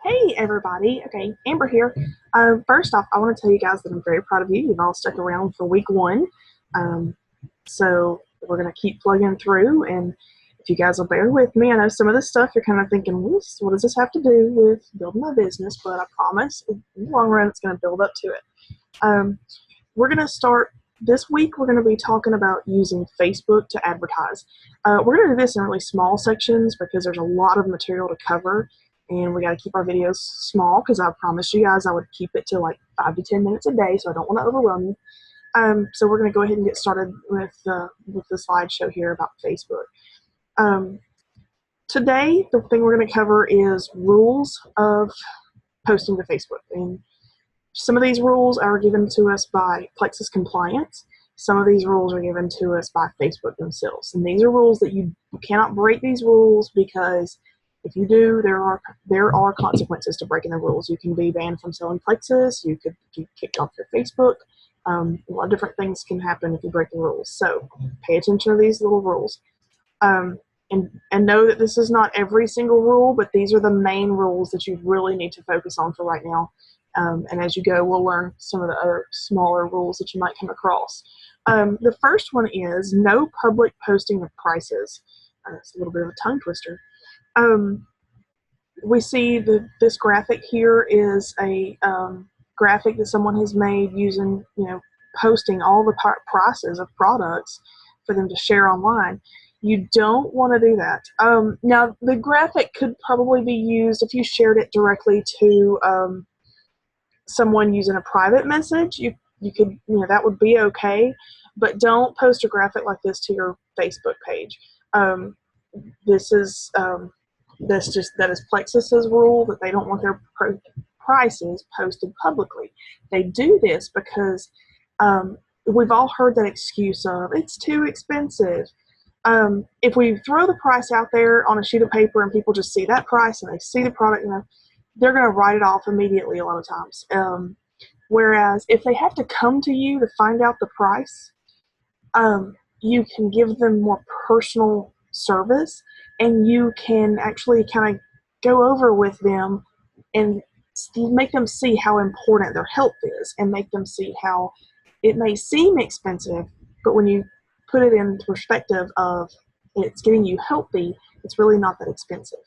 Hey everybody. Okay, Amber here. First off, I want to tell you guys that I'm very proud of you. You've all stuck around for week one. Um, so we're going to keep plugging through. And if you guys will bear with me, I know some of this stuff you're kind of thinking, what does this have to do with building my business? But I promise in the long run, it's going to build up to it. Um, we're going to start this week. We're going to be talking about using Facebook to advertise. We're going to do this in really small sections because there's a lot of material to cover, and we got to keep our videos small because I promised you guys I would keep it to like 5 to 10 minutes a day, so I don't want to overwhelm you. So we're going to go ahead and get started with the slideshow here about Facebook. Today, the thing we're going to cover is rules of posting to Facebook, and some of these rules are given to us by Plexus Compliance. Some of these rules are given to us by Facebook themselves. And these are rules that you cannot break these rules, because if you do, there are consequences to breaking the rules. You can be banned from selling Plexus. You could be kicked off your Facebook. A lot of different things can happen if you break the rules. So pay attention to these little rules. And know that this is not every single rule, but these are the main rules that you really need to focus on for right now. And as you go, we'll learn some of the other smaller rules that you might come across. The first one is no public posting of prices. It's a little bit of a tongue twister. We see this graphic here is a graphic that someone has made using, posting all the prices of products for them to share online. You don't want to do that. Now, the graphic could probably be used if you shared it directly to someone using a private message. You could, that would be okay, but don't post a graphic like this to your Facebook page. That is Plexus's rule, that they don't want their prices posted publicly. They do this because we've all heard that excuse of it's too expensive. If we throw the price out there on a sheet of paper and people just see that price and they see the product, they're going to write it off immediately a lot of times. Whereas if they have to come to you to find out the price, you can give them more personal service, and you can actually kind of go over with them and make them see how important their health is, and make them see how it may seem expensive, but when you put it in perspective of it's getting you healthy, it's really not that expensive.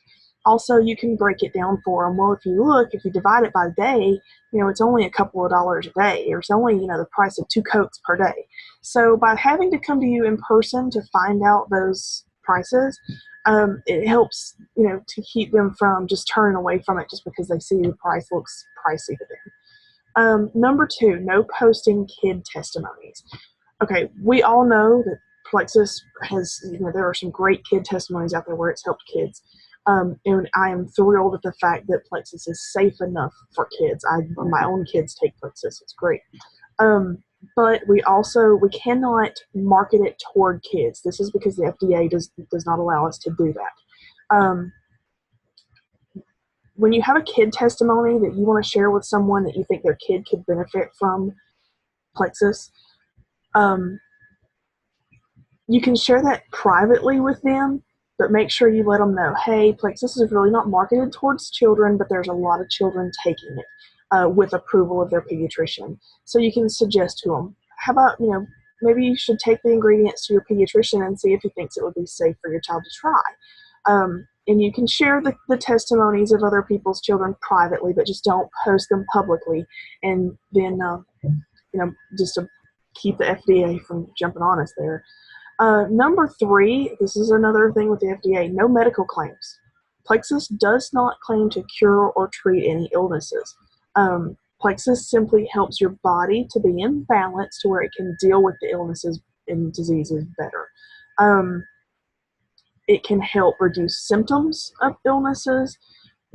Also, you can break it down for them. Well, if you divide it by day, it's only a couple of dollars a day, or it's only, the price of 2 Cokes per day. So by having to come to you in person to find out those prices, it helps, to keep them from just turning away from it just because they see the price looks pricey to them. Number 2, no posting kid testimonies. Okay, we all know that Plexus has, there are some great kid testimonies out there where it's helped kids. And I am thrilled at the fact that Plexus is safe enough for kids. My own kids take Plexus. It's great. But we cannot market it toward kids. This is because the FDA does not allow us to do that. When you have a kid testimony that you want to share with someone that you think their kid could benefit from Plexus, you can share that privately with them, but make sure you let them know, hey, Plexus is really not marketed towards children, but there's a lot of children taking it with approval of their pediatrician. So you can suggest to them, how about, maybe you should take the ingredients to your pediatrician and see if he thinks it would be safe for your child to try. And you can share the testimonies of other people's children privately, but just don't post them publicly. And then, just to keep the FDA from jumping on us there. Number 3, this is another thing with the FDA, no medical claims. Plexus does not claim to cure or treat any illnesses. Plexus simply helps your body to be in balance to where it can deal with the illnesses and diseases better. It can help reduce symptoms of illnesses,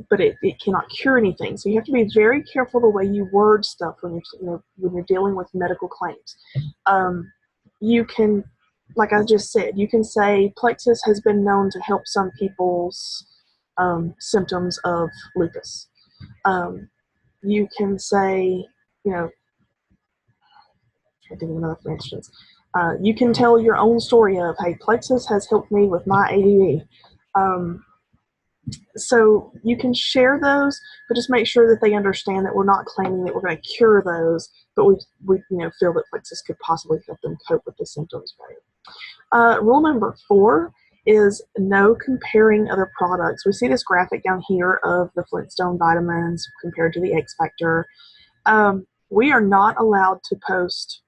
but it cannot cure anything. So you have to be very careful the way you word stuff when you're dealing with medical claims. You can, like I just said, you can say Plexus has been known to help some people's symptoms of lupus. You can say, I think another for instance. You can tell your own story of, hey, Plexus has helped me with my ADD. So you can share those, but just make sure that they understand that we're not claiming that we're going to cure those, but we feel that Plexus could possibly help them cope with the symptoms better. Rule number 4 is no comparing other products. We see this graphic down here of the Flintstone vitamins compared to the X Factor. We are not allowed to post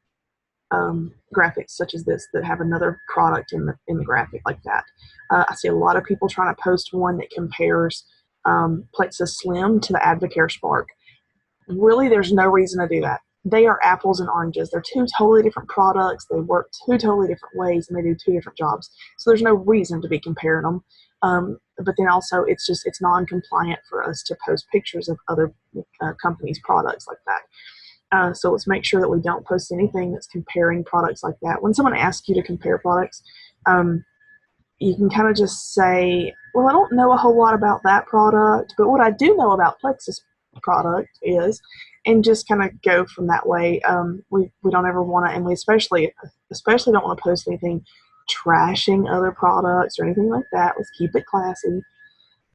graphics such as this that have another product in the graphic like that. I see a lot of people trying to post one that compares Plexus Slim to the Advocare Spark. Really, there's no reason to do that. They are apples and oranges. They're two totally different products. They work two totally different ways, and they do two different jobs. So there's no reason to be comparing them. But then also, it's non-compliant for us to post pictures of other companies' products like that. So let's make sure that we don't post anything that's comparing products like that. When someone asks you to compare products, you can kind of just say, well, I don't know a whole lot about that product, but what I do know about Plexus product is, and just kind of go from that way. We don't ever want to, and we especially don't want to post anything trashing other products or anything like that. Let's keep it classy.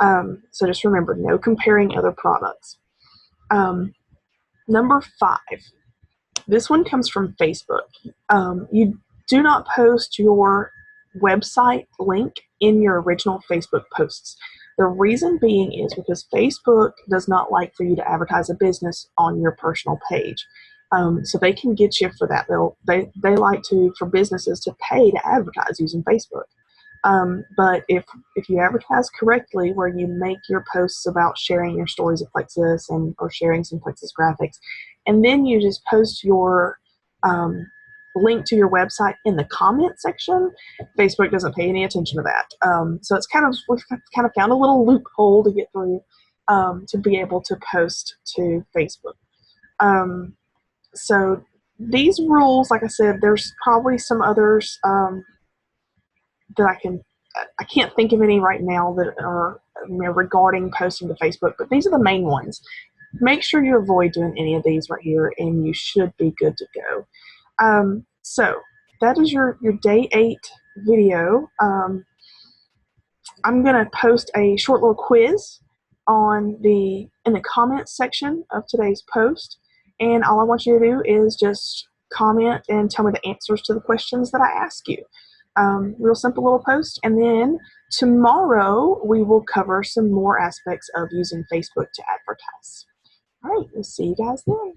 So just remember, no comparing other products. Number 5, this one comes from Facebook. You do not post your website link in your original Facebook posts. The reason being is because Facebook does not like for you to advertise a business on your personal page. So they can get you for that. They like for businesses to pay to advertise using Facebook. But if you advertise correctly, where you make your posts about sharing your stories of Plexus or sharing some Plexus graphics, and then you just post your link to your website in the comment section, Facebook doesn't pay any attention to that. So we've kind of found a little loophole to get through to be able to post to Facebook. So these rules, like I said, there's probably some others that I can't think of any right now that are regarding posting to Facebook, but these are the main ones. Make sure you avoid doing any of these right here, and you should be good to go. So that is your day 8 video. I'm going to post a short little quiz in the comments section of today's post, and all I want you to do is just comment and tell me the answers to the questions that I ask you. Real simple little post, and then tomorrow we will cover some more aspects of using Facebook to advertise. All right, we'll see you guys then.